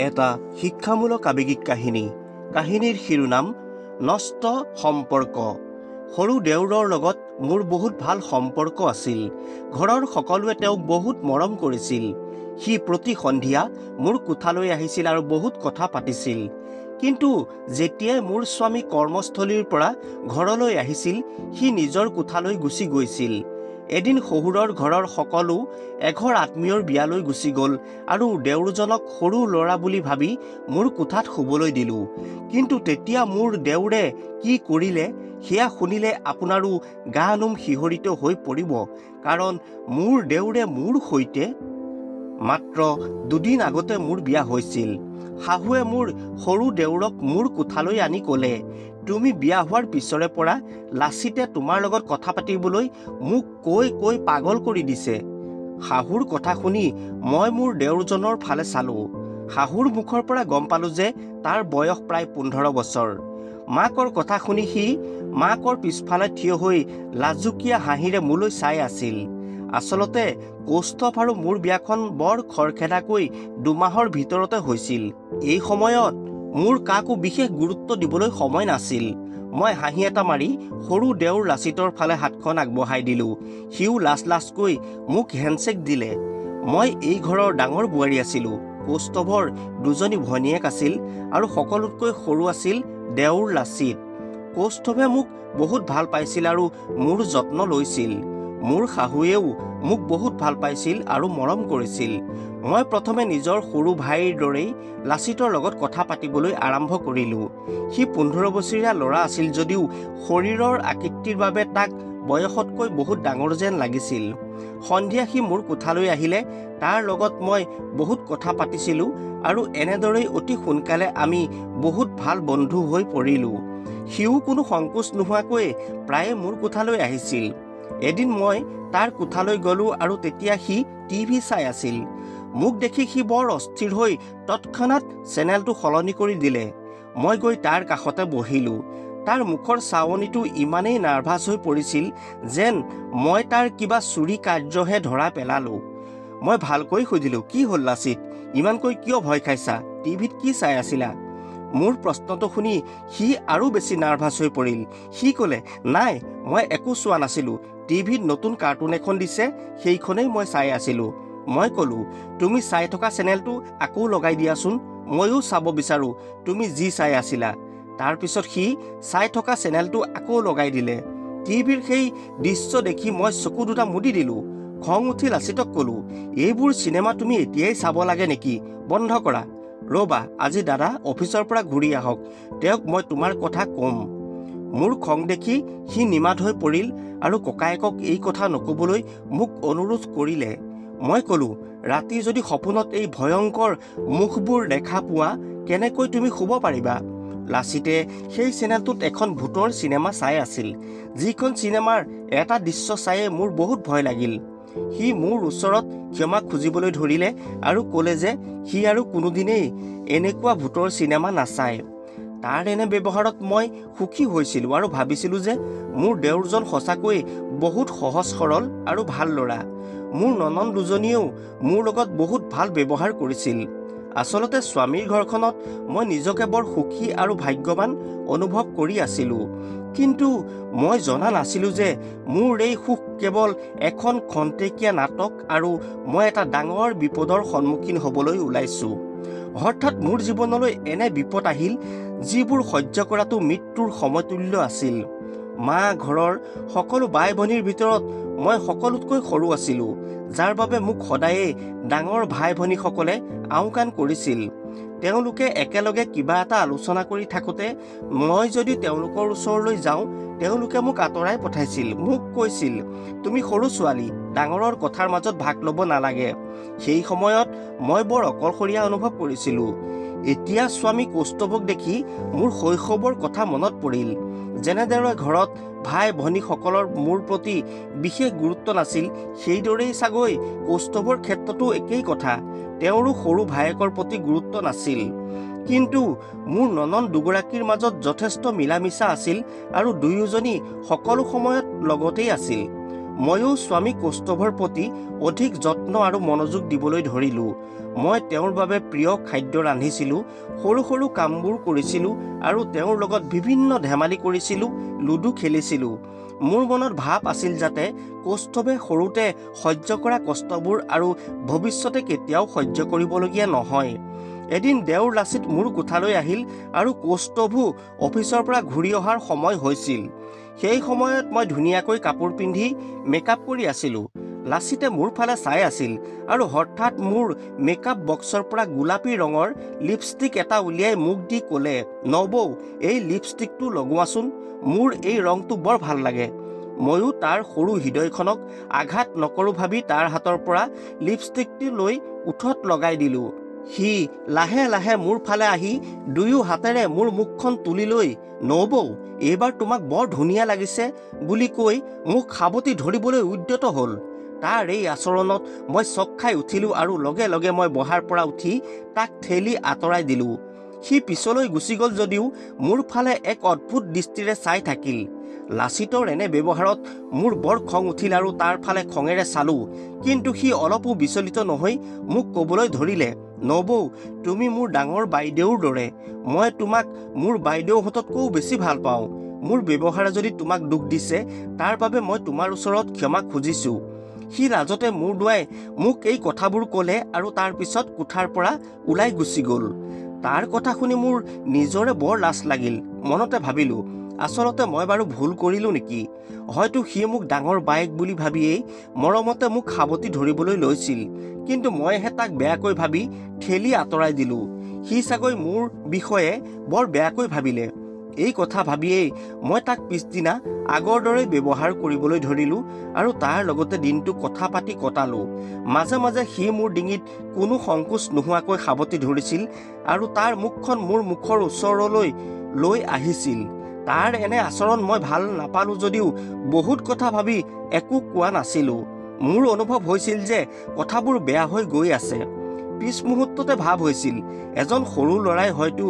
এটা শিক্ষামূলক আৱেগিক কাহিনী। কাহিনীৰ শিৰোনাম নষ্ট সম্পৰ্ক। সৰু দেউৰৰ লগত মোৰ বহুত ভাল সম্পৰ্ক আছিল। ঘৰৰ সকলোৱে তেওঁক বহুত মৰম কৰিছিল। সি প্ৰতি সন্ধিয়া মোৰ কোঠালৈ আহিছিল আৰু বহুত কথা পাতিছিল। কিন্তু যেতিয়াই মোৰ স্বামী কৰ্মস্থলীৰ পৰা ঘৰলৈ আহিছিল, সি নিজৰ কোঠালৈ গুচি গৈছিল। এদিন শহুৰৰ ঘৰৰ সকলো এঘৰ আত্মীয়ৰ বিয়ালৈ গুচি গ'ল আৰু দেউৰজনক সৰু ল'ৰা বুলি ভাবি মোৰ কোঠাত শুবলৈ দিলোঁ। কিন্তু তেতিয়া মোৰ দেউৰে কি কৰিলে সেয়া শুনিলে আপোনাৰো গা নোম শিহৰিত হৈ পৰিব। কাৰণ মোৰ দেউৰে মোৰ সৈতে মাত্ৰ দুদিন আগতে মোৰ বিয়া হৈছিল। শাহুৱে মোৰ সৰু দেউৰক মোৰ কোঠালৈ আনি ক'লে, তুমি বিয়া হোৱাৰ পিছৰে পৰা লাচিতে তোমাৰ লগত কথা পাতিবলৈ মোক কৈ কৈ পাগল কৰি দিছে। শাহুৰ কথা শুনি মই মোৰ দেউৰজনৰ ফালে চালোঁ। শাহুৰ মুখৰ পৰা গম পালোঁ যে তাৰ বয়স প্ৰায় 15 বছৰ। মাকৰ কথা শুনি সি মাকৰ পিছফালে থিয় হৈ লাজুকীয়া হাঁহিৰে মোলৈ চাই আছিল। আচলতে কৌস্তভ আৰু মোৰ বিয়াখন বৰ খৰখেদাকৈ 2 মাহৰ ভিতৰতে হৈছিল। এই সময়ত মোৰ কাকো বিশেষ গুৰুত্ব দিবলৈ সময় নাছিল। মই হাঁহি এটা মাৰি সৰু দেউৰ লাচিতৰ ফালে হাতখন আগবঢ়াই দিলোঁ। সিও লাজকৈ মোক হেণ্ডশ্বেক দিলে। মই এই ঘৰৰ ডাঙৰ বোৱাৰী আছিলোঁ। কৌস্তভৰ 2জনী ভনীয়েক আছিল আৰু সকলোতকৈ সৰু আছিল দেউৰ লাচিত। কৌস্তভে মোক বহুত ভাল পাইছিল আৰু মোৰ যত্ন লৈছিল। মোৰ শাহুৱেও মোক বহুত ভাল পাইছিল আৰু মৰম কৰিছিল। মই প্ৰথমে নিজৰ সৰু ভাইৰ দৰেই লাচিতৰ লগত কথা পাতিবলৈ আৰম্ভ কৰিলোঁ। সি 15 বছৰীয়া ল'ৰা আছিল যদিও শৰীৰৰ আকৃতিৰ বাবে তাক বয়সতকৈ বহুত ডাঙৰ যেন লাগিছিল। সন্ধিয়া সি মোৰ কোঠালৈ আহিলে তাৰ লগত মই বহুত কথা পাতিছিলোঁ আৰু এনেদৰেই অতি সোনকালে আমি বহুত ভাল বন্ধু হৈ পৰিলোঁ। সিও কোনো সংকোচ নোহোৱাকৈ প্ৰায়ে মোৰ কোঠালৈ আহিছিল। এদিন মই তাৰ কোঠালৈ গ'লোঁ আৰু তেতিয়া সি টিভি চাই আছিল। মোক দেখি সি বৰ অস্থিৰ হৈ তৎক্ষণাত চেনেলটো সলনি কৰি দিলে। মই গৈ তাৰ কাষতে বহিলোঁ। তাৰ মুখৰ চাৱনিটো ইমানেই নাৰ্ভাছ হৈ পৰিছিল যেন মই তাৰ কিবা চুৰি কাৰ্যহে ধৰা পেলালোঁ। মই ভালকৈ সুধিলোঁ, কি হ'ল লাচিত, ইমানকৈ কিয় ভয় খাইছা? টিভিত কি চাই আছিলা? মোৰ প্ৰশ্নটো শুনি সি আৰু বেছি নাৰ্ভাছ হৈ পৰিল। সি ক'লে, নাই, মই একো চোৱা নাছিলোঁ। টিভিত নতুন কাৰ্টুন এখন দিছে, সেইখনেই মই চাই আছিলোঁ। মই ক'লোঁ, তুমি চাই থকা চেনেলটো আকৌ লগাই দিয়াচোন, ময়ো চাব বিচাৰোঁ তুমি যি চাই আছিলা। তাৰপিছত সি চাই থকা চেনেলটো আকৌ লগাই দিলে। টিভিৰ সেই দৃশ্য দেখি মই চকু দুটা মুদি দিলোঁ। খং উঠি লাচিতক ক'লোঁ, এইবোৰ চিনেমা তুমি এতিয়াই চাব লাগে নেকি? বন্ধ কৰা। ৰ'বা, আজি দাদা অফিচৰ পৰা ঘূৰি আহক, তেওঁক মই তোমাৰ কথা ক'ম। মোৰ খং দেখি সি নিমাত হৈ পৰিল আৰু ককায়েকক এই কথা নক'বলৈ মোক অনুৰোধ কৰিলে। মই ক'লোঁ, ৰাতি যদি সপোনত এই ভয়ংকৰ মুখবোৰ দেখা পোৱা, কেনেকৈ তুমি শুব পাৰিবা? লাচিতে সেই চেনেলটোত এখন ভূতৰ চিনেমা চাই আছিল। যিখন চিনেমাৰ এটা দৃশ্য চায়ে মোৰ বহুত ভয় লাগিল। সি মোৰ ওচৰত ক্ষমা খুজিবলৈ ধৰিলে আৰু ক'লে যে সি আৰু কোনোদিনেই এনেকুৱা ভূতৰ চিনেমা নাচায়। তাৰ এনে ব্যৱহাৰত মই সুখী হৈছিলোঁ আৰু ভাবিছিলোঁ যে মোৰ দেউৰজন সঁচাকৈ বহুত সহজ সৰল আৰু ভাল ল'ৰা। মোৰ ননন দুজনীয়েও মোৰ লগত বহুত ভাল ব্যৱহাৰ কৰিছিল। আচলতে স্বামীৰ ঘৰখনত মই নিজকে বৰ সুখী আৰু ভাগ্যৱান অনুভৱ কৰি আছিলোঁ। কিন্তু মই জনা নাছিলোঁ যে মোৰ এই সুখ কেৱল এখন খন্তেকীয়া নাটক আৰু মই এটা ডাঙৰ বিপদৰ সন্মুখীন হ'বলৈ ওলাইছোঁ। হঠাৎ মোৰ জীৱনলৈ এনে বিপদ আহিল যিবোৰ সহ্য কৰাটো মৃত্যুৰ সমতুল্য আছিল। মা ঘৰৰ সকলো বাই ভনীৰ ভিতৰত মই সকলোতকৈ সৰু আছিলোঁ, যাৰ বাবে মোক সদায়েই ডাঙৰ ভাই ভনীসকলে আওকাণ কৰিছিল। তেওঁলোকে একেলগে কিবা এটা আলোচনা কৰি থাকোঁতে মই যদি তেওঁলোকৰ ওচৰলৈ যাওঁ, তেওঁলোকে মোক আঁতৰাই পঠাইছিল। মোক কৈছিল, তুমি সৰু ছোৱালী, ডাঙৰৰ কথাৰ মাজত ভাগ ল'ব নালাগে। সেই সময়ত মই বৰ অকলশৰীয়া অনুভৱ কৰিছিলোঁ। এতিয়া স্বামী কৌস্তভক দেখি মোৰ শৈশৱৰ কথা মনত পৰিল। যেনেদৰে ঘৰত ভাই ভনীসকলৰ মোৰ প্ৰতি বিশেষ গুৰুত্ব নাছিল, সেইদৰেই চাগৈ কৌস্তভৰ ক্ষেত্ৰতো একেই কথা। তেওঁৰো সৰু ভায়েকৰ প্ৰতি গুৰুত্ব নাছিল। কিন্তু মোৰ ননন দুগৰাকীৰ মাজত যথেষ্ট মিলা মিছা আছিল আৰু দুয়োজনী সকলো সময়ত লগতেই আছিল। ময়ো স্বামী কৌস্তভৰ প্ৰতি অধিক যত্ন আৰু মনোযোগ দিবলৈ ধৰিলোঁ। মই তেওঁৰ বাবে প্ৰিয় খাদ্য ৰান্ধিছিলোঁ, সৰু সৰু কামবোৰ কৰিছিলোঁ আৰু তেওঁৰ লগত বিভিন্ন ধেমালি কৰিছিলোঁ, লুডু খেলিছিলোঁ। মোৰ মনত ভাৱ আছিল যাতে কৌস্তভে সৰুতে সহ্য কৰা কষ্টবোৰ আৰু ভৱিষ্যতে কেতিয়াও সহ্য কৰিবলগীয়া নহয়। এদিন দেওৰ লাচিত মোৰ কোঠালৈ আহিল আৰু কৌস্তভো অফিচৰ পৰা ঘূৰি অহাৰ সময় হৈছিল। সেই সময়ত মই ধুনীয়াকৈ কাপোৰ পিন্ধি মেকআপ কৰি আছিলোঁ। লাচিতে মোৰ ফালে চাই আছিল আৰু হঠাৎ মোৰ মেকআপ বক্সৰ পৰা গোলাপী ৰঙৰ লিপষ্টিক এটা উলিয়াই মোক দি ক'লে, নবৌ, এই লিপষ্টিকটো লগোৱাচোন, মোৰ এই ৰংটো বৰ ভাল লাগে। ময়ো তাৰ সৰু হৃদয়খনক আঘাত নকৰোঁ ভাবি তাৰ হাতৰ পৰা লিপষ্টিকটো লৈ ওঠত লগাই দিলোঁ। সি লাহে লাহে মোৰ ফালে আহি দুয়ো হাতেৰে মোৰ মুখখন তুলি লৈ, নবৌ, এইবাৰ তোমাক বৰ ধুনীয়া লাগিছে বুলি কৈ মোক সাৱটি ধৰিবলৈ উদ্যত হ'ল। তাৰ এই আচৰণত মই চক খাই উঠিলোঁ আৰু লগে লগে মই বহাৰ পৰা উঠি তাক ঠেলি আঁতৰাই দিলোঁ। সি পিছলৈ গুচি গ'ল যদিও মোৰ ফালে এক অদ্ভুত দৃষ্টিৰে চাই থাকিল। লাচিতৰ এনে ব্যৱহাৰত মোৰ বৰ খং উঠিল আৰু তাৰ ফালে খঙেৰে চালোঁ। কিন্তু সি অলপো বিচলিত নহৈ মোক ক'বলৈ ধৰিলে, নবৌ, তুমি মোৰ ডাঙৰ বাইদেউৰ দৰে। মই তোমাক মোৰ বাইদেউহঁততকৈও বেছি ভাল পাওঁ। মোৰ ব্যৱহাৰে যদি তোমাক দুখ দিছে তাৰ বাবে মই তোমাৰ ওচৰত ক্ষমা খুজিছোঁ। সি লাজতে মূৰ দোৱাই মোক এই কথাবোৰ ক'লে আৰু তাৰ পিছত কোঠাৰ পৰা ওলাই গুচি গ'ল। তাৰ কথা শুনি মোৰ নিজৰে বৰ লাজ লাগিল। মনতে ভাবিলোঁ, আচলতে মই বাৰু ভুল কৰিলোঁ নেকি? হয়তো সি মোক ডাঙৰ বায়েক বুলি ভাবিয়েই মৰমতে মোক সাৱটি ধৰিবলৈ লৈছিল, কিন্তু মইহে তাক বেয়াকৈ ভাবি ঠেলি আঁতৰাই দিলোঁ। সি চাগৈ মোৰ বিষয়ে বৰ বেয়াকৈ ভাবিলে। এই কথা ভাবিয়েই মই তাক পিছদিনা আগৰ দৰেই ব্যৱহাৰ কৰিবলৈ ধৰিলোঁ আৰু তাৰ লগতে দিনটো কথা পাতি কটালোঁ। মাজে মাজে সি মোৰ ডিঙিত কোনো সংকোচ নোহোৱাকৈ সাৱটি ধৰিছিল আৰু তাৰ মুখখন মোৰ মুখৰ ওচৰলৈ লৈ আহিছিল। তাৰ এনে আচৰণ মই ভাল নাপালোঁ যদিও বহুত কথা ভাবি একো কোৱা নাছিলোঁ। মোৰ অনুভৱ হৈছিল যে কথাবোৰ বেয়া হৈ গৈ আছে। পিছ মুহূৰ্ততে ভাৱ হৈছিল, এজন সৰু ল'ৰাই হয়তো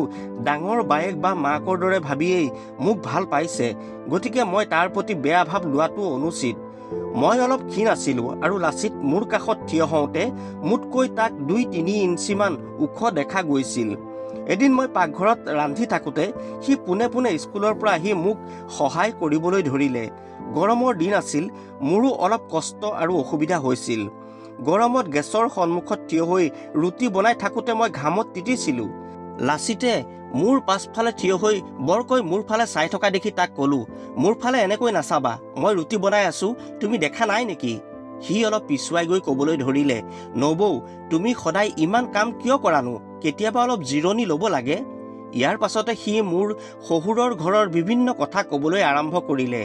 ডাঙৰ বায়েক বা মাকৰ দৰে ভাবিয়েই মোক ভাল পাইছে, গতিকে মই তাৰ প্ৰতি বেয়া ভাৱ লোৱাটো অনুচিত। মই অলপ ক্ষীণ আছিলোঁ আৰু লাচিত মোৰ কাষত থিয় হওঁতে মোতকৈ তাক ২-৩ ইঞ্চিমান ওখ দেখা গৈছিল। এদিন মই পাকঘৰত ৰান্ধি থাকোঁতে সি পোনে পোনে স্কুলৰ পৰা আহি মোক সহায় কৰিবলৈ ধৰিলে। গৰমৰ দিন আছিল, মোৰো অলপ কষ্ট আৰু অসুবিধা হৈছিল। গৰমত গেছৰ সন্মুখত থিয় হৈ ৰুটি বনাই থাকোঁতে মই ঘামত তিতিছিলোঁ। লাচিতে মোৰ পাছফালে থিয় হৈ বৰকৈ মোৰ ফালে চাই থকা দেখি তাক ক'লোঁ, মোৰ ফালে এনেকৈ নাচাবা, মই ৰুটি বনাই আছোঁ, তুমি দেখা নাই নেকি? সি অলপ পিছুৱাই গৈ ক'বলৈ ধৰিলে, নবৌ, তুমি সদায় ইমান কাম কিয় কৰানো? কেতিয়াবা অলপ জিৰণি ল'ব লাগে। ইয়াৰ পাছতে সি মোৰ শহুৰৰ ঘৰৰ বিভিন্ন কথা ক'বলৈ আৰম্ভ কৰিলে।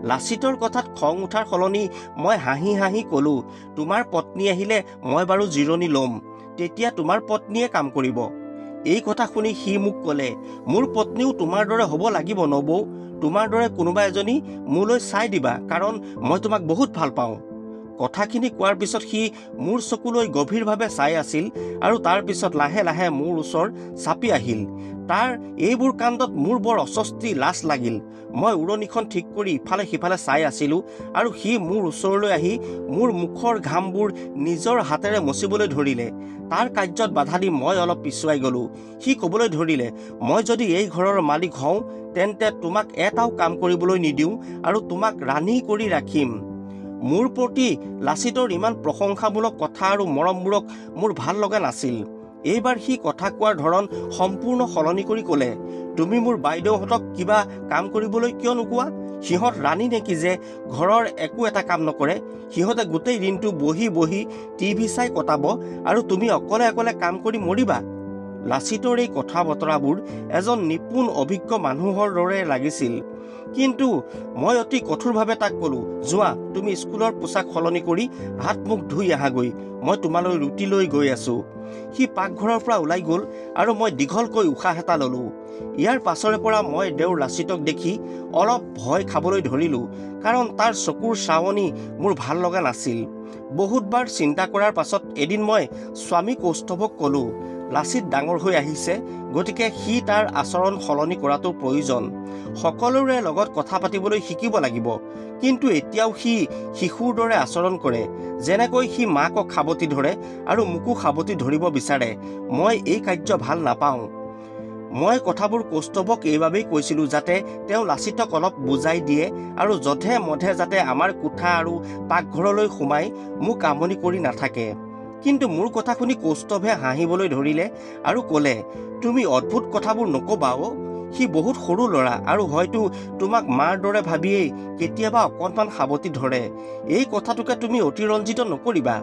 লাচিতৰ কথাত খং উঠাৰ সলনি মই হাঁহি হাঁহি ক'লোঁ, তোমাৰ পত্নী আহিলে মই বাৰু জিৰণি ল'ম, তেতিয়া তোমাৰ পত্নীয়ে কাম কৰিব। এই কথা শুনি সি মোক ক'লে, মোৰ পত্নীও তোমাৰ দৰে হ'ব লাগিব নবৌ, তোমাৰ দৰে কোনোবা এজনী মোলৈ চাই দিবা, কাৰণ মই তোমাক বহুত ভাল পাওঁ। কথাখিনি কোৱাৰ পিছত সি মোৰ চকুলৈ গভীৰভাৱে চাই আছিল আৰু তাৰ পিছত লাহে লাহে মোৰ ওচৰ চাপি আহিল। তাৰ এইবোৰ কাণ্ডত মোৰ বৰ অস্বস্তি লাজ লাগিল। মই উৰণিখন ঠিক কৰি ইফালে সিফালে চাই আছিলোঁ আৰু সি মোৰ ওচৰলৈ আহি মোৰ মুখৰ ঘামবোৰ নিজৰ হাতেৰে মচিবলৈ ধৰিলে। তাৰ কাৰ্যত বাধা দি মই অলপ পিছুৱাই গ'লোঁ। সি ক'বলৈ ধৰিলে, মই যদি এই ঘৰৰ মালিক হওঁ তেন্তে তোমাক এটাও কাম কৰিবলৈ নিদিওঁ আৰু তোমাক ৰাণী কৰি ৰাখিম। মোৰ প্ৰতি লাচিতৰ ইমান প্ৰশংসামূলক কথা আৰু মৰমবোৰক মোৰ ভাল লগা নাছিল। এইবাৰ সি কথা কোৱাৰ ধৰণ সম্পূৰ্ণ সলনি কৰি ক'লে, তুমি মোৰ বাইদেউহঁতক কিবা কাম কৰিবলৈ কিয় নোকোৱা? সিহঁত ৰাণী নেকি যে ঘৰৰ একো এটা কাম নকৰে? সিহঁতে গোটেই দিনটো বহি বহি টিভি চাই কটাব আৰু তুমি অকলে অকলে কাম কৰি মৰিবা। লাচিতৰ এই কথা বতৰাবোৰ এজন নিপুণ অভিজ্ঞ মানুহৰ দৰে লাগিছিল। কিন্তু মই অতি কঠোৰভাৱে তাক ক'লোঁ, যোৱা, তুমি স্কুলৰ পোছাক সলনি কৰি হাত মুখ ধুই আহাগৈ, মই তোমালৈ ৰুটি লৈ গৈ আছোঁ। সি পাকঘৰৰ পৰা ওলাই গ'ল আৰু মই দীঘলকৈ উশাহ এটা ল'লোঁ। ইয়াৰ পাছৰে পৰা মই দেওৰ লাচিতক দেখি অলপ ভয় খাবলৈ ধৰিলোঁ, কাৰণ তাৰ চকুৰ চাৱনি মোৰ ভাল লগা নাছিল। বহুতবাৰ চিন্তা কৰাৰ পাছত এদিন মই স্বামী কৌস্তভক ক'লোঁ, লাচিত ডাঙৰ হৈ আহিছে, গতিকে সি তাৰ আচৰণ সলনি কৰাটো প্ৰয়োজন। সকলোৰে লগত কথা পাতিবলৈ শিকিব লাগিব। কিন্তু এতিয়াও সি শিশুৰ দৰে আচৰণ কৰে, যেনেকৈ সি মাকক সাৱটি ধৰে আৰু মোকো সাৱটি ধৰিব বিচাৰে। মই এই কাৰ্য ভাল নাপাওঁ। মই কথাবোৰ কৌস্তভক এইবাবেই কৈছিলোঁ যাতে তেওঁ লাচিতক অলপ বুজাই দিয়ে আৰু যধে মধে যাতে আমাৰ কোঠা আৰু পাকঘৰলৈ সোমাই মোক আমনি কৰি নাথাকে। কিন্তু মোৰ কথা শুনি কৌস্তভে হাঁহিবলৈ ধৰিলে আৰু ক'লে, তুমি অদ্ভুত কথাবোৰ নক'বা অ'। সি বহুত সৰু ল'ৰা আৰু হয়তো তোমাক মাৰ দৰে ভাবিয়েই কেতিয়াবা অকণমান সাৱটি ধৰে। এই কথাটোকে তুমি অতিৰঞ্জিত নকৰিবা।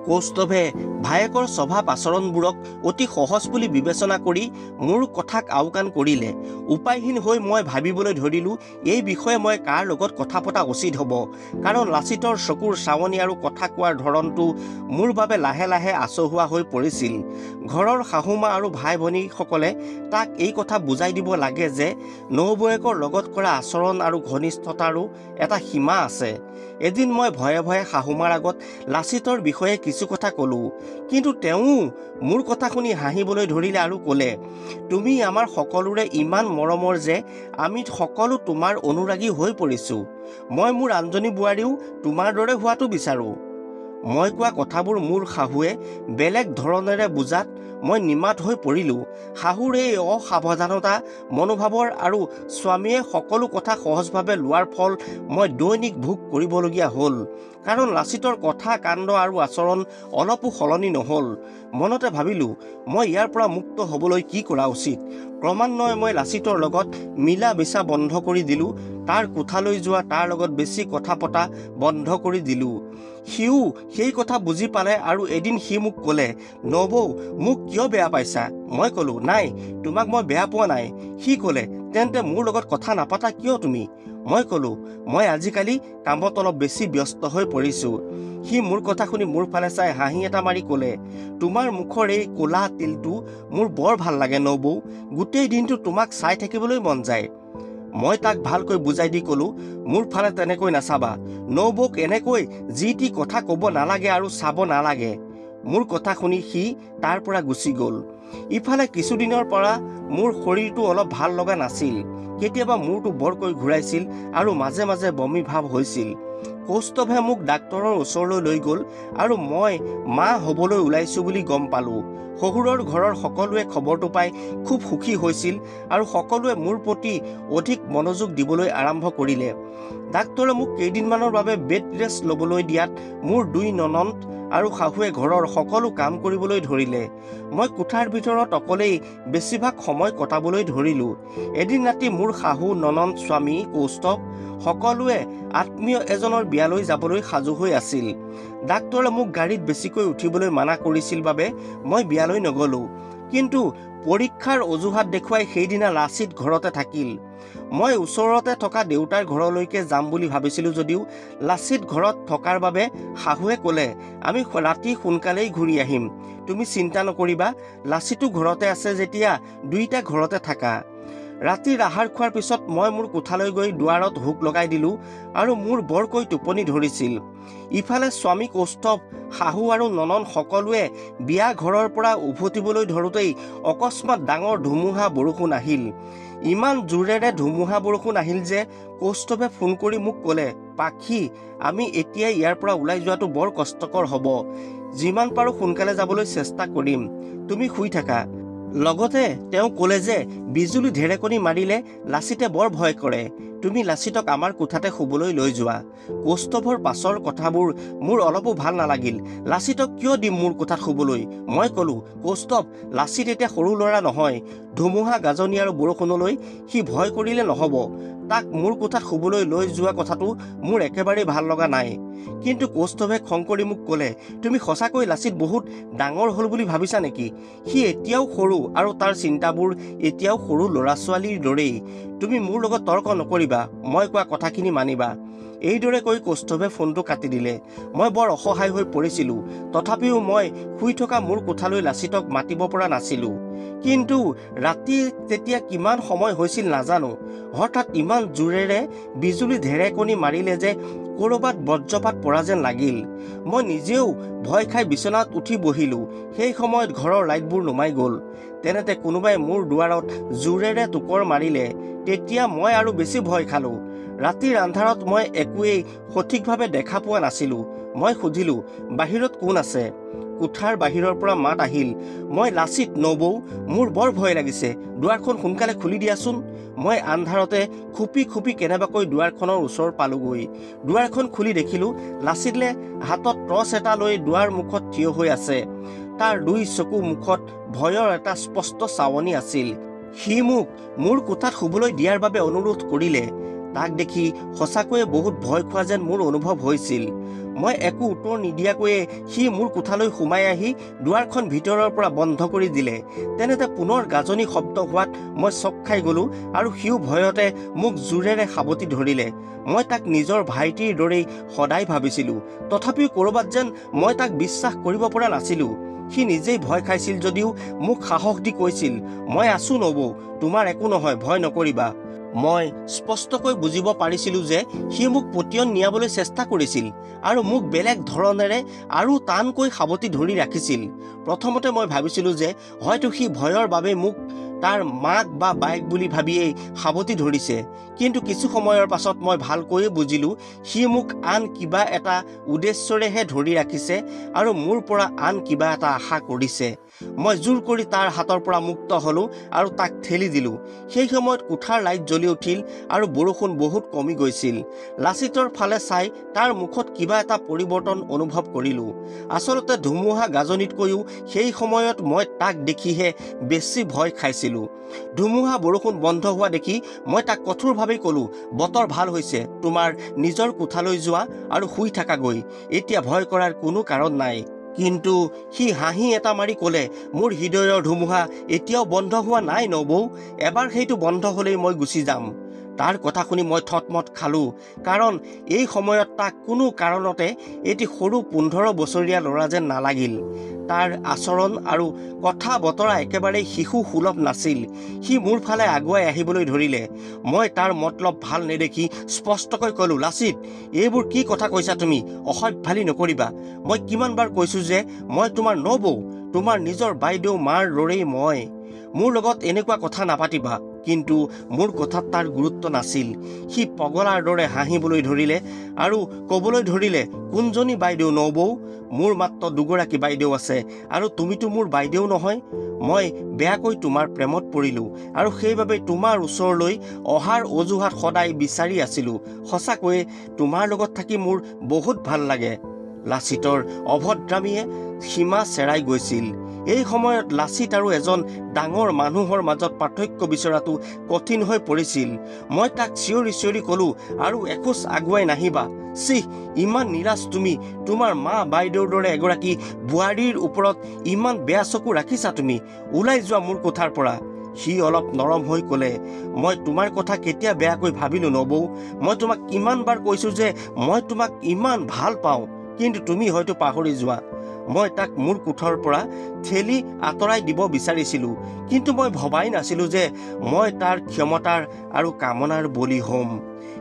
কৌস্তভে ভায়েকৰ স্বভাৱ আচৰণবোৰক অতি সহজ বুলি বিবেচনা কৰি মোৰ কথাক আওকাণ কৰিলে। উপায়হীন হৈ মই ভাবিবলৈ ধৰিলোঁ এই বিষয়ে মই কাৰ লগত কথা পতা উচিত হ'ব, কাৰণ লাচিতৰ চকুৰ চাৱনি আৰু কথা কোৱাৰ ধৰণটো মোৰ বাবে লাহে লাহে আচহুৱা হৈ পৰিছিল। ঘৰৰ শাহুমা আৰু ভাই ভনীসকলে তাক এই কথা বুজাই দিব লাগে যে নবৌৱেকৰ লগত কৰা আচৰণ আৰু ঘনিষ্ঠতাৰো এটা সীমা আছে। এদিন মই ভয়ে ভয়ে শাহুমাৰ আগত লাচিতৰ বিষয়ে কিছু কথা ক'লোঁ, কিন্তু তেওঁ মোৰ কথা শুনি হাঁহিবলৈ ধৰিলে আৰু ক'লে, তুমি আমাৰ সকলোৰে ইমান মৰমৰ যে আমি সকলো তোমাৰ অনুৰাগী হৈ পৰিছোঁ। মই মোৰ আনজনী বোৱাৰীও তোমাৰ দৰে হোৱাটো বিচাৰোঁ। মই কোৱা কথাবোৰ মোৰ শাহুৱে বেলেগ ধৰণেৰে বুজাত মই নিমাত হৈ পৰিলোঁ। শাহুৰ এই অসাৱধানতা মনোভাৱৰ আৰু স্বামীয়ে সকলো কথা সহজভাৱে লোৱাৰ ফল মই দৈনিক ভোগ কৰিবলগীয়া হ'ল। কাৰণ লাচিতৰ কথা কাণ্ড আৰু আচৰণ অলপো সলনি নহ'ল। মনতে ভাবিলোঁ মই ইয়াৰ পৰা মুক্ত হ'বলৈ কি কৰা উচিত। ক্ৰমান্বয়ে মই লাচিতৰ লগত মিলা মিছা বন্ধ কৰি দিলোঁ। তাৰ কোঠালৈ যোৱা, তাৰ লগত বেছি কথা পতা বন্ধ কৰি দিলোঁ। সিও সেই কথা বুজি পালে আৰু এদিন সি মোক ক'লে, নবৌ মোক কিয় বেয়া পাইছা? মই ক'লোঁ, নাই, তোমাক মই বেয়া পোৱা নাই। সি ক'লে, তেন্তে মোৰ লগত কথা নাপাতা কিয় তুমি? মই ক'লোঁ, মই আজিকালি কামত অলপ বেছি ব্যস্ত হৈ পৰিছোঁ। সি মোৰ কথা শুনি মোৰ ফালে চাই হাঁহি এটা মাৰি ক'লে, তোমাৰ মুখৰ এই ক'লা তিলটো মোৰ বৰ ভাল লাগে নবৌ। গোটেই দিনটো তোমাক চাই থাকিবলৈ মন যায়। মই তাক ভালকৈ বুজাই দি ক'লোঁ, মোৰ ফালে তেনেকৈ নাচাবা। নবৌক এনেকৈ যি টি কথা ক'ব নালাগে আৰু চাব নালাগে। মোৰ কথা শুনি সি তাৰ পৰা গুচি গ'ল। ইফালে কিছুদিনৰ পৰা মোৰ শৰীৰটো অলপ ভাল লগা নাছিল। কেতিয়াবা মূৰটো বৰকৈ ঘূৰাইছিল আৰু মাজে মাজে বমি ভাৱ হৈছিল। কৌস্তভে মোক ডাক্তৰৰ ওচৰলৈ লৈ গ'ল আৰু মই মা হ'বলৈ ওলাইছোঁ বুলি গম পালোঁ। শহুৰৰ ঘৰৰ সকলোৱে খবৰটো পাই খুব সুখী হৈছিল আৰু সকলোৱে মোৰ প্ৰতি অধিক মনোযোগ দিবলৈ আৰম্ভ কৰিলে। ডাক্তৰে মোক কেইদিনমানৰ বাবে বেড ৰেষ্ট ল'বলৈ দিয়াত মোৰ 2 ননন্দ আৰু শাহুৱে ঘৰৰ সকলো কাম কৰিবলৈ ধৰিলে। মই কোঠাৰ ভিতৰত অকলেই বেছিভাগ সময় কটাবলৈ ধৰিলোঁ। এদিন ৰাতি মোৰ শাহু, ননন্দ, স্বামী, কৌস্তভ সকলোৱে আত্মীয় এজনৰ বিয়ালৈ যাবলৈ সাজু হৈ আছিল। ডাক্তৰে মোক গাড়ীত বেছিকৈ উঠিবলৈ মানা কৰিছিল বাবে মই বিয়ালৈ নগ'লোঁ। কিন্তু পৰীক্ষাৰ অজুহাত দেখুৱাই সেইদিনা লাচিত ঘৰতে থাকিল। মই ওচৰতে থকা দেউতাৰ ঘৰলৈকে যাম বুলি ভাবিছিলোঁ যদিও লাচিত ঘৰত থকাৰ বাবে শাহুৱে ক'লে, আমি ৰাতি সোনকালেই ঘূৰি আহিম, তুমি চিন্তা নকৰিবা, লাচিতো ঘৰতে আছে যেতিয়া দুইটা ঘৰতে থাকা। ৰাতিৰ আহাৰ খোৱাৰ পিছত মই মোৰ কোঠালৈ গৈ দুৱাৰত হুক লগাই দিলোঁ আৰু মোৰ বৰকৈ টোপনি ধৰিছিল। ইফালে স্বামী কৌস্তভ, শাহু আৰু ননন্দ সকলোৱে বিয়া ঘৰৰ পৰা উভতিবলৈ ধৰোঁতেই অকস্মাত ডাঙৰ ধুমুহা বৰষুণ আহিল। ইমান জোৰেৰে ধুমুহা বৰষুণ আহিল যে কৌস্তভে ফোন কৰি মোক ক'লে, পাখি, আমি এতিয়াই ইয়াৰ পৰা ওলাই যোৱাটো বৰ কষ্টকৰ হ'ব। যিমান পাৰোঁ সোনকালে যাবলৈ চেষ্টা কৰিম, তুমি শুই থাকা। লগতে তেওঁ ক'লে যে বিজুলী ঢেৰেকনি মাৰিলে লাচিতে বৰ ভয় কৰে। তুমি লাচিতক আমাৰ কোঠাতে শুবলৈ লৈ যোৱা। কৌস্তভৰ পাছৰ কথাবোৰ মোৰ অলপো ভাল নালাগিল। লাচিতক কিয় দিম মোৰ কোঠাত শুবলৈ? মই ক'লোঁ, কৌস্তভ, লাচিত এতিয়া সৰু ল'ৰা নহয়। ধুমুহা, গাজনি আৰু বৰষুণলৈ সি ভয় কৰিলে নহ'ব। তাক মোৰ কোঠাত শুবলৈ লৈ যোৱা কথাটো মোৰ একেবাৰেই ভাল লগা নাই। কিন্তু কৌস্তভে খং কৰি মোক ক'লে, তুমি সঁচাকৈ লাচিত বহুত ডাঙৰ হ'ল বুলি ভাবিছা নেকি? সি এতিয়াও সৰু আৰু তাৰ চিন্তাবোৰ এতিয়াও সৰু ল'ৰা ছোৱালীৰ দৰেই। তুমি মোৰ লগত তৰ্ক নকৰিবা, মই কোৱা কথাখিনি মানিবা। এইদৰে কৈ কৌস্তভে ফোনটো কাটি দিলে। মই বৰ অসহায় হৈ পৰিছিলোঁ। তথাপিও মই শুই থকা মোৰ কোঠালৈ লাচিতক মাতিব পৰা নাছিলোঁ। কিন্তু ৰাতি তেতিয়া কিমান সময় হৈছিল নাজানো। হঠাৎ ইমান জোৰেৰে বিজুলী ঢেৰেকনি মাৰিলে যে ক'ৰবাত বজ্ৰপাত পৰা যেন লাগিল। মই নিজেও ভয় খাই বিচনাত উঠি বহিলোঁ। সেই সময়ত ঘৰৰ লাইটবোৰ নুমাই গ'ল। তেনেতে কোনোবাই মোৰ দুৱাৰত জোৰেৰে টোকৰ মাৰিলে। তেতিয়া মই আৰু বেছি ভয় খালোঁ। ৰাতিৰ আন্ধাৰত মই একোৱেই সঠিকভাৱে দেখা পোৱা নাছিলোঁ। মই সুধিলোঁ, বাহিৰত কোন আছে? কোঠাৰ বাহিৰৰ পৰা মাত আহিল, মই লাচিত নবৌ, মোৰ বৰ ভয় লাগিছে, দুৱাৰখন সোনকালে খুলি দিয়াচোন। মই আন্ধাৰতে খুপি খুপি কেনেবাকৈ দুৱাৰখনৰ ওচৰ পালোগৈ। দুৱাৰখন খুলি দেখিলোঁ লাচিতে হাতত টৰ্চ এটা লৈ দুৱাৰ মুখত থিয় হৈ আছে। তাৰ দুই চকু মুখত ভয়ৰ এটা স্পষ্ট চাৱনি আছিল। সি মোক মোৰ কোঠাত শুবলৈ দিয়াৰ বাবে অনুৰোধ কৰিলে। তাক দেখি সঁচাকৈয়ে বহুত ভয় খোৱা যেন মোৰ অনুভৱ হৈছিল। মই একো উত্তৰ নিদিয়াকৈয়ে সি মোৰ কোঠালৈ সোমাই আহি দুৱাৰখন ভিতৰৰ পৰা বন্ধ কৰি দিলে। তেনেতে পুনৰ গাজনি শব্দ হোৱাত মই চক খাই গ'লোঁ আৰু সিও ভয়তে মোক জোৰেৰে সাবটি ধৰিলে। মই তাক নিজৰ ভাইটিৰ দৰেই সদায় ভাবিছিলোঁ। তথাপিও ক'ৰবাত যেন মই তাক বিশ্বাস কৰিব পৰা নাছিলোঁ। সি নিজেই ভয় খাইছিল যদিও মোক সাহস দি কৈছিল, মই আছোঁ নবৌ, তোমাৰ একো নহয়, ভয় নকৰিবা। মই স্পষ্টকৈ বুজিব পাৰিছিলোঁ যে সি মোক পতিয়ন নিয়াবলৈ চেষ্টা কৰিছিল আৰু মোক বেলেগ ধৰণেৰে আৰু টানকৈ সাবটি ধৰি ৰাখিছিল। প্ৰথমতে মই ভাবিছিলোঁ যে হয়তো সি ভয়ৰ বাবে মোক তাৰ মাক বা বায়েক বুলি ভাবিয়েই সাবটি ধৰিছে। কিন্তু কিছু সময়ৰ পাছত মই ভালকৈয়ে বুজিলোঁ সি মোক আন কিবা এটা উদ্দেশ্যৰেহে ধৰি ৰাখিছে আৰু মোৰ পৰা আন কিবা এটা আশা কৰিছে। মই জোৰ কৰি তাৰ হাতৰ পৰা মুক্ত হ'লোঁ আৰু তাক ঠেলি দিলোঁ। সেই সময়ত কোঠাৰ লাইট জ্বলি উঠিল আৰু বৰষুণ বহুত কমি গৈছিল। লাচিতৰ ফালে চাই তাৰ মুখত কিবা এটা পৰিৱৰ্তন অনুভৱ কৰিলোঁ। আচলতে ধুমুহা গাজনিতকৈও সেই সময়ত মই তাক দেখিহে বেছি ভয় খাইছিলোঁ। ধুমুহা বৰষুণ বন্ধ হোৱা দেখি মই তাক কঠোৰভাৱে ক'লোঁ, বতৰ ভাল হৈছে, তোমাৰ নিজৰ কোঠালৈ যোৱা আৰু শুই থাকাগৈ, এতিয়া ভয় কৰাৰ কোনো কাৰণ নাই। কিন্তু সি হাঁহি এটা মাৰি ক'লে, মোৰ হৃদয়ৰ ধুমুহা এতিয়াও বন্ধ হোৱা নাই নবৌ, এবাৰ সেইটো বন্ধ হ'লেই মই গুচি যাম। তাৰ কথা শুনি মই থতমত খালোঁ, কাৰণ এই সময়ত তাক কোনো কাৰণতে এটি সৰু 15 বছৰীয়া ল'ৰা যেন নালাগিল। তাৰ আচৰণ আৰু কথা বতৰা একেবাৰেই শিশু সুলভ নাছিল। সি মোৰ ফালে আগুৱাই আহিবলৈ ধৰিলে। মই তাৰ মতলব ভাল নেদেখি স্পষ্টকৈ ক'লোঁ, লাচিত, এইবোৰ কি কথা কৈছা তুমি? অসভ্যালি নকৰিবা। মই কিমানবাৰ কৈছোঁ যে মই তোমাৰ নবৌ, তোমাৰ নিজৰ বাইদেউ মাৰ দৰেই মই। মোৰ লগত এনেকুৱা কথা নাপাতিবা। কিন্তু মোৰ কথাত তাৰ গুৰুত্ব নাছিল। সি পগলাৰ দৰে হাঁহিবলৈ ধৰিলে আৰু ক'বলৈ ধৰিলে, কোনজনী বাইদেউ নবৌ? মোৰ মাত্ৰ দুগৰাকী বাইদেউ আছে আৰু তুমিতো মোৰ বাইদেউ নহয়। মই বেয়াকৈ তোমাৰ প্ৰেমত পৰিলোঁ আৰু সেইবাবে তোমাৰ ওচৰলৈ অহাৰ অজুহাত সদায় বিচাৰি আছিলোঁ। সঁচাকৈয়ে তোমাৰ লগত থাকি মোৰ বহুত ভাল লাগে। লাচিতৰ অভদ্ৰামীয়ে সীমা চেৰাই গৈছিল। এই সময়ত লাচিত আৰু এজন ডাঙৰ মানুহৰ মাজত পাৰ্থক্য বিচৰাটো কঠিন হৈ পৰিছিল। মই তাক চিঞৰি চিঞৰি ক'লোঁ, আৰু এখোজ আগুৱাই নাহিবা। চিহ, ইমান নিৰাশ তুমি? তোমাৰ মা বাইদেউৰ দৰে এগৰাকী বোৱাৰীৰ ওপৰত ইমান বেয়া চকু ৰাখিছা তুমি? ওলাই যোৱা মোৰ কোঠাৰ পৰা। সি অলপ নৰম হৈ ক'লে, মই তোমাৰ কথা কেতিয়া বেয়াকৈ ভাবিলোঁ নবৌ? মই তোমাক কিমানবাৰ কৈছোঁ যে মই তোমাক ইমান ভাল পাওঁ, কিন্তু তুমি হয়তো পাহৰি যোৱা। মই তাক মোৰ কোঠৰ পৰা ঠেলি আঁতৰাই দিব বিচাৰিছিলোঁ, কিন্তু মই ভবাই নাছিলোঁ যে মই তাৰ ক্ষমতাৰ আৰু কামনাৰ বলি হ'ম।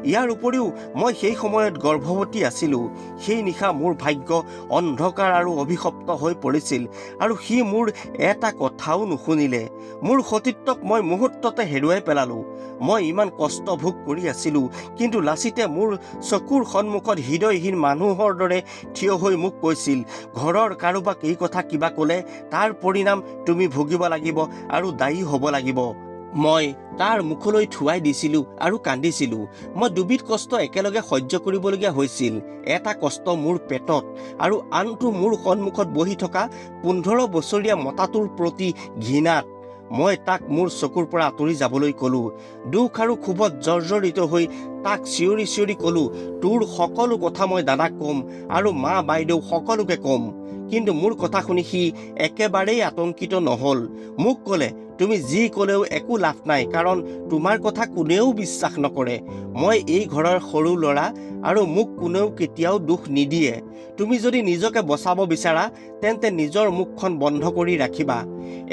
ইয়াৰ উপৰিও মই সেই সময়ত গৰ্ভৱতী আছিলোঁ। সেই নিশা মোৰ ভাগ্য অন্ধকাৰ আৰু অভিশপ্ত হৈ পৰিছিল আৰু সি মোৰ এটা কথাও নুশুনিলে। মোৰ সতীত্বক মই মুহূৰ্ততে হেৰুৱাই পেলালোঁ। মই ইমান কষ্ট ভোগ কৰি আছিলোঁ, কিন্তু লাচিতে মোৰ চকুৰ সন্মুখত হৃদয়হীন মানুহৰ দৰে থিয় হৈ মোক কৈছিল, ঘৰৰ কাৰোবাক এই কথা কিবা ক'লে তাৰ পৰিণাম তুমি ভুগিব লাগিব আৰু দায়ী হ'ব লাগিব। মই তাৰ মুখলৈ থুৱাই দিছিলোঁ আৰু কান্দিছিলোঁ। মই দুবিধ কষ্ট একেলগে সহ্য কৰিবলগীয়া হৈছিল। এটা কষ্ট মোৰ পেটত আৰু আনটো মোৰ সন্মুখত বহি থকা 15 বছৰীয়া মতাটোৰ প্ৰতি ঘৃণাত। মই তাক মোৰ চকুৰ পৰা আঁতৰি যাবলৈ ক'লোঁ। দুখ আৰু ক্ষোভত জৰ্জৰিত হৈ তাক চিঞৰি চিঞৰি ক'লোঁ, তোৰ সকলো কথা মই দাদাক ক'ম আৰু মা বাইদেউ সকলোকে ক'ম। কিন্তু মোৰ কথা শুনি সি একেবাৰেই আতংকিত নহ'ল। মোক ক'লে, তুমি যি ক'লেও একো লাভ নাই, কাৰণ তোমাৰ কথা কোনেও বিশ্বাস নকৰে। মই এই ঘৰৰ সৰু ল'ৰা আৰু মোক কোনেও কেতিয়াও দুখ নিদিয়ে। তুমি যদি নিজকে বচাব বিচাৰা তেন্তে নিজৰ মুখখন বন্ধ কৰি ৰাখিবা।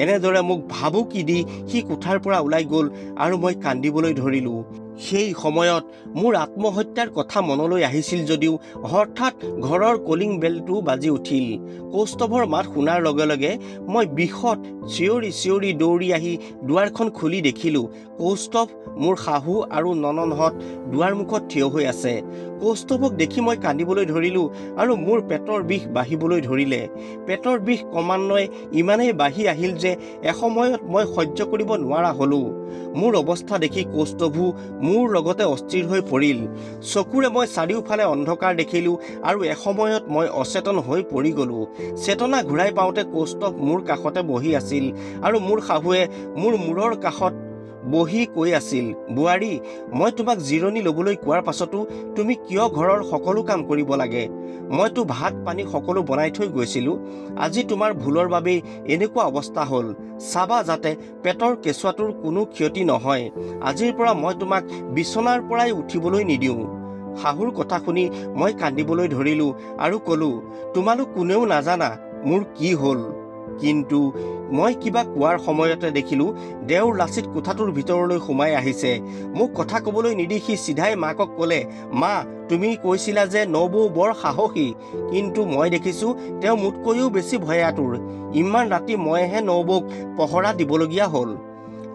এনেদৰে মোক ভাবুকি দি সি কোঠাৰ পৰা ওলাই গ'ল আৰু মই কান্দিবলৈ ধৰিলোঁ। সেই সময়ত মোৰ আত্মহত্যাৰ কথা মনলৈ আহিছিল যদিও হঠাৎ ঘৰৰ কলিং বেলটো বাজি উঠিল। কৌস্তভৰ মাত শুনাৰ লগে লগে মই বিষত চিঞৰি চিঞৰি দৌৰি আহি দুৱাৰখন খুলি দেখিলোঁ কৌস্তভ, মোৰ শাহু আৰু ননন্দহঁত দুৱাৰ মুখত থিয় হৈ আছে। কৌস্তভক দেখি মই কান্দিবলৈ ধৰিলোঁ আৰু মোৰ পেটৰ বিষ বাঢ়িবলৈ ধৰিলে। পেটৰ বিষ ক্ৰমান্বয়ে ইমানেই বাঢ়ি আহিল যে এসময়ত মই সহ্য কৰিব নোৱাৰা হ'লোঁ। মোৰ অৱস্থা দেখি কৌস্তভো মোৰ লগতে অস্থিৰ হৈ পৰিল। চকুৰে মই চাৰিওফালে অন্ধকাৰ দেখিলোঁ আৰু এসময়ত মই অচেতন হৈ পৰি গ'লোঁ। চেতনা ঘূৰাই পাওঁতে কৌস্তভ মোৰ কাষতে বহি আছিল আৰু মোৰ শাহুৱে মোৰ মূৰৰ কাষত বহি কৈ আছিল, বোৱাৰী, মই তোমাক জিৰণি ল'বলৈ কোৱাৰ পাছতো তুমি কিয় ঘৰৰ সকলো কাম কৰিব লাগে? মইতো ভাত পানী সকলো বনাই থৈ গৈছিলোঁ। আজি তোমাৰ ভুলৰ বাবেই এনেকুৱা অৱস্থা হ'ল। চাবা যাতে পেটৰ কেঁচুৱাটোৰ কোনো ক্ষতি নহয়। আজিৰ পৰা মই তোমাক বিচনাৰ পৰাই উঠিবলৈ নিদিওঁ। শাহুৰ কথা শুনি মই কান্দিবলৈ ধৰিলোঁ আৰু ক'লোঁ, তোমালোক কোনেও নাজানা মোৰ কি হ'ল। কিন্তু মই কিবা কোৱাৰ সময়তে দেখিলোঁ দেওৰ লাচিত কোঠাটোৰ ভিতৰলৈ সোমাই আহিছে। মোক কথা ক'বলৈ নিদি সি চিধাই মাকক ক'লে, মা, তুমি কৈছিলা যে নবৌ বৰ সাহসী, কিন্তু মই দেখিছোঁ তেওঁ মোতকৈও বেছি ভয়াতুৰ। ইমান ৰাতি মইহে নবৌক পহৰা দিবলগীয়া হ'ল।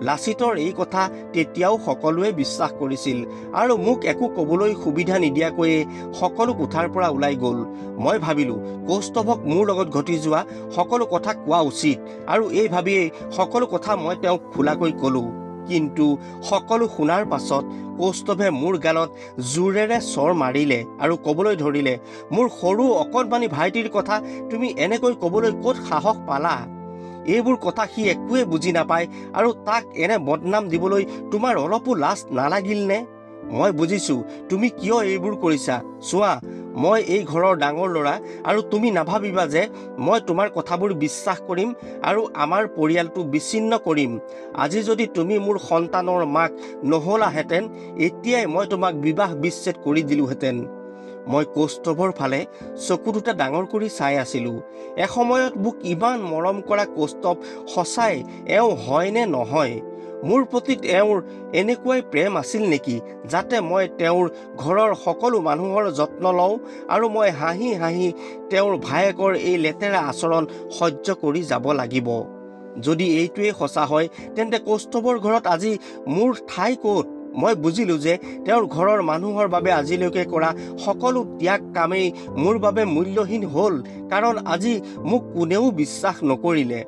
লাচিতৰ এই কথা তেতিয়াও সকলোৱে বিশ্বাস কৰিছিল আৰু মোক একো ক'বলৈ সুবিধা নিদিয়াকৈয়ে সকলো কোঠাৰ পৰা ওলাই গ'ল। মই ভাবিলোঁ কৌস্তভক মোৰ লগত ঘটি যোৱা সকলো কথা কোৱা উচিত আৰু এই ভাবিয়েই সকলো কথা মই তেওঁক খোলাকৈ ক'লোঁ। কিন্তু সকলো শুনাৰ পাছত কৌস্তভে মোৰ গালত জোৰেৰে চৰ মাৰিলে আৰু ক'বলৈ ধৰিলে, মোৰ সৰু অকণমানি ভাইটিৰ কথা তুমি এনেকৈ ক'বলৈ ক'ত সাহস পালা? এইবোৰ কথা সি একোৱে বুজি নাপায় আৰু তাক এনে বদনাম দিবলৈ তোমাৰ অলপো লাজ নালাগিলনে? মই বুজিছোঁ তুমি কিয় এইবোৰ কৰিছা। চোৱা, মই এই ঘৰৰ ডাঙৰ ল'ৰা আৰু তুমি নাভাবিবা যে মই তোমাৰ কথাবোৰ বিশ্বাস কৰিম আৰু আমাৰ পৰিয়ালটো বিচ্ছিন্ন কৰিম। আজি যদি তুমি মোৰ সন্তানৰ মাক নহ'লাহেঁতেন, এতিয়াই মই তোমাক বিবাহ বিচ্ছেদ কৰি দিলোঁহেঁতেন। মই কৌস্তভৰ ফালে চকু দুটা ডাঙৰ কৰি চাই আছিলোঁ। এসময়ত মোক ইমান মৰম কৰা কৌস্তভ সঁচাই এওঁ হয় নে নহয়? মোৰ প্ৰতি তেওঁৰ এনেকুৱাই প্ৰেম আছিল নেকি যাতে মই তেওঁৰ ঘৰৰ সকলো মানুহৰ যত্ন লওঁ আৰু মই হাঁহি হাঁহি তেওঁৰ ভায়েকৰ এই লেতেৰা আচৰণ সহ্য কৰি যাব লাগিব? যদি এইটোৱেই সঁচা হয় তেন্তে কৌস্তভৰ ঘৰত আজি মোৰ ঠাই ক'ত? মই বুজিলোঁ যে তেওঁৰ ঘৰৰ মানুহৰ বাবে আজিলৈকে কৰা সকলো ত্যাগ কামেই মোৰ বাবে মূল্যহীন হ'ল, কাৰণ আজি মোক কোনেও বিশ্বাস নকৰিলে।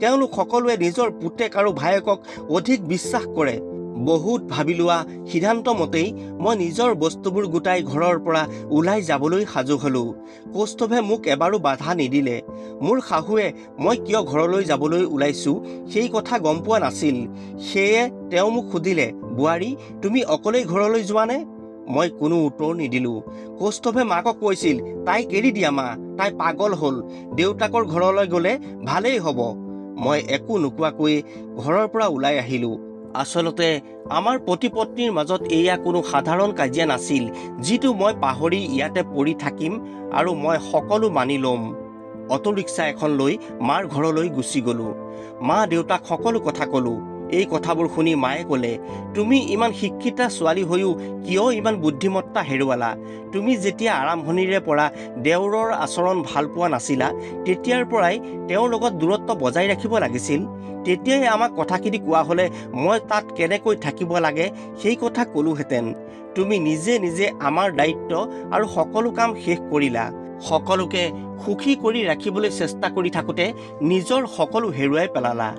তেওঁলোক সকলোৱে নিজৰ পুতেক আৰু ভায়েকক অধিক বিশ্বাস কৰে। বহুত ভাবি লোৱা সিদ্ধান্ত মতেই মই নিজৰ বস্তুবোৰ গোটাই ঘৰৰ পৰা ওলাই যাবলৈ সাজু হ'লোঁ। কৌস্তভে মোক এবাৰো বাধা নিদিলে। মোৰ শাহুৱে মই কিয় ঘৰলৈ যাবলৈ ওলাইছোঁ সেই কথা গম পোৱা নাছিল। সেয়ে তেওঁ মোক সুধিলে, বোৱাৰী, তুমি অকলেই ঘৰলৈ যোৱানে? মই কোনো উত্তৰ নিদিলোঁ। কৌস্তভে মাকক কৈছিল, তাইক এৰি দিয়া মা, তাই পাগল হ'ল। দেউতাকৰ ঘৰলৈ গ'লে ভালেই হ'ব। মই একো নোকোৱাকৈ ঘৰৰ পৰা ওলাই আহিলোঁ। আচলতে আমাৰ পতি পত্নীৰ মাজত এয়া কোনো সাধাৰণ কাজিয়া নাছিল, যিটো মই পাহৰি ইয়াতে পৰি থাকিম আৰু মই সকলো মানি ল'ম। অটোৰিক্সা এখন লৈ মাৰ ঘৰলৈ গুচি গ'লোঁ। মা দেউতাক সকলো কথা ক'লোঁ। এই কথাবোৰ শুনি মায়ে ক'লে, তুমি ইমান শিক্ষিতা ছোৱালী হৈও কিয় ইমান বুদ্ধিমত্তা হেৰুৱালা? তুমি যেতিয়া আৰম্ভণিৰে পৰা দেওৰৰ আচৰণ ভাল পোৱা নাছিলা, তেতিয়াৰ পৰাই তেওঁৰ লগত দূৰত্ব বজাই ৰাখিব লাগিছিল। তেতিয়াই আমাক কথাখিনি কোৱা হ'লে মই তাত কেনেকৈ থাকিব লাগে সেই কথা ক'লোহেঁতেন। তুমি নিজে নিজে আমাৰ দায়িত্ব আৰু সকলো কাম শেষ কৰিলা। সকলোকে সুখী কৰি ৰাখিবলৈ চেষ্টা কৰি থাকোঁতে নিজৰ সকলো হেৰুৱাই পেলালা।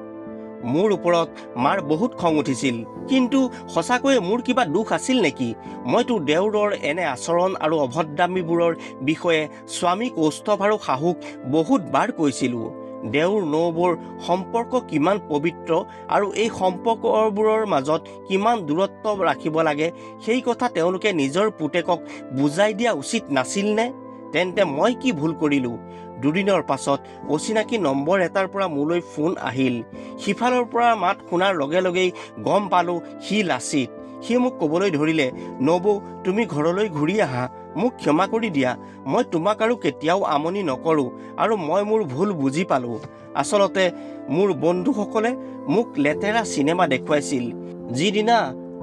মোৰ ওপৰত মাৰ বহুত খং উঠিছিল, কিন্তু সঁচাকৈয়ে মোৰ কিবা দোষ আছিল নেকি? মইতো দেওৰৰ এনে আচৰণ আৰু অভদ্ৰামীবোৰৰ বিষয়ে স্বামী কৌস্তভ আৰু শাহুক বহুতবাৰ কৈছিলোঁ। দেওৰ নবৌৰ সম্পৰ্ক কিমান পবিত্ৰ আৰু এই সম্পৰ্কবোৰৰ মাজত কিমান দূৰত্ব ৰাখিব লাগে সেই কথা তেওঁলোকে নিজৰ পুতেকক বুজাই দিয়া উচিত নাছিলনে? তেন্তে মই কি ভুল কৰিলোঁ? দুদিনৰ পাছত অচিনাকি নম্বৰ এটাৰ পৰা মোলৈ ফোন আহিল। সিফালৰ পৰা মাত শুনাৰ লগে লগেই গম পালোঁ সি লাচিত। সি মোক ক'বলৈ ধৰিলে, নবৌ, তুমি ঘৰলৈ ঘূৰি আহা, মোক ক্ষমা কৰি দিয়া। মই তোমাক আৰু কেতিয়াও আমনি নকৰোঁ আৰু মই মোৰ ভুল বুজি পালোঁ। আচলতে মোৰ বন্ধুসকলে মোক লেতেৰা চিনেমা দেখুৱাইছিল। যিদিনা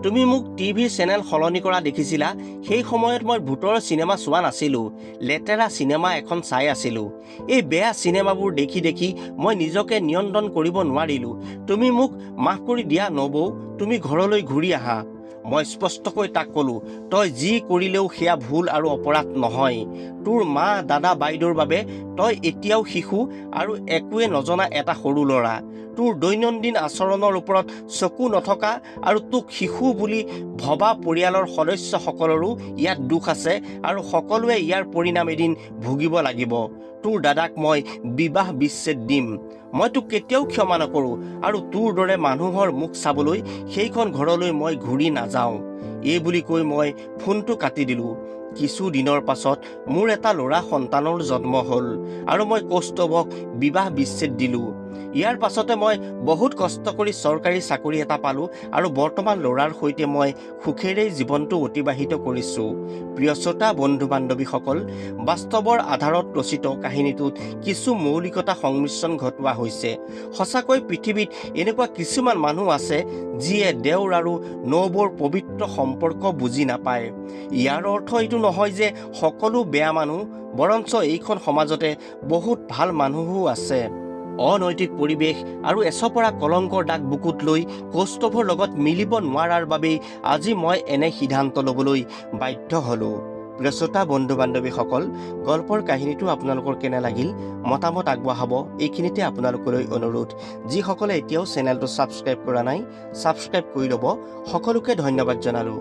তুমি মোক টিভিৰ চেনেল সলনি কৰা দেখিছিলা। সেই সময়ত মই ভূতৰ চিনেমা চোৱা নাছিলোঁ, লেতেৰা চিনেমা এখন চাই আছিলোঁ। এই বেয়া চিনেমাবোৰ দেখি দেখি মই নিজকে নিয়ন্ত্ৰণ কৰিব নোৱাৰিলোঁ। তুমি মোক মাফ কৰি দিয়া নবৌ, তুমি ঘৰলৈ ঘূৰি আহা। মই স্পষ্টকৈ তাক ক'লোঁ, তই যি কৰিলেও সেয়া ভুল আৰু অপৰাধ নহয়। তোৰ মা দাদা বাইদেউৰ বাবে তই এতিয়াও শিশু আৰু একোৱে নজনা এটা সৰু ল'ৰা। তোৰ দৈনন্দিন আচৰণৰ ওপৰত চকু নথকা আৰু তোক শিশু বুলি ভবা পৰিয়ালৰ সদস্যসকলৰো ইয়াত দোষ আছে আৰু সকলোৱে ইয়াৰ পৰিণাম এদিন ভুগিব লাগিব। তোৰ দাদাক মই বিবাহ বিচ্ছেদ দিম। মই তোক কেতিয়াও ক্ষমা নকৰোঁ আৰু তোৰ দৰে মানুহৰ মুখ চাবলৈ সেইখন ঘৰলৈ মই ঘূৰি নাযাওঁ। এই বুলি কৈ মই ফোনটো কাটি দিলোঁ। কিছু দিনৰ পাছত মোৰ এটা ল'ৰা সন্তানৰ জন্ম হ'ল আৰু মই কৌস্তভক বিবাহ বিচ্ছেদ দিলোঁ। ইয়াৰ পাছতে মই বহুত কষ্ট কৰি চৰকাৰী চাকৰি এটা পালোঁ আৰু বৰ্তমান ল'ৰাৰ সৈতে মই সুখেৰেই জীৱনটো অতিবাহিত কৰিছোঁ। প্ৰিয় শ্ৰোতা বন্ধু বান্ধৱীসকল, বাস্তৱৰ আধাৰত ৰচিত কাহিনীটোত কিছু মৌলিকতা সংমিশ্ৰণ ঘটোৱা হৈছে। সঁচাকৈ পৃথিৱীত এনেকুৱা কিছুমান মানুহ আছে যিয়ে দেওৰ আৰু নবৌৰ পবিত্ৰ সম্পৰ্ক বুজি নাপায়। ইয়াৰ অৰ্থ এইটো নহয় যে সকলো বেয়া মানুহ, বৰঞ্চ এইখন সমাজতে বহুত ভাল মানুহো আছে। অনৈতিক পৰিৱেশ আৰু এচপৰা কলংকৰ দাগ বুকুত লৈ কৌস্তভৰ লগত মিলিব নোৱাৰাৰ বাবেই আজি মই এনে সিদ্ধান্ত ল'বলৈ বাধ্য হ'লোঁ। প্ৰিয় শ্ৰোতা বন্ধু বান্ধৱীসকল, গল্পৰ কাহিনীটো আপোনালোকৰ কেনে লাগিল মতামত আগবঢ়াব। এইখিনিতে আপোনালোকলৈ অনুৰোধ, যিসকলে এতিয়াও চেনেলটো ছাবস্ক্ৰাইব কৰা নাই ছাবস্ক্ৰাইব কৰি ল'ব। সকলোকে ধন্যবাদ জনালোঁ।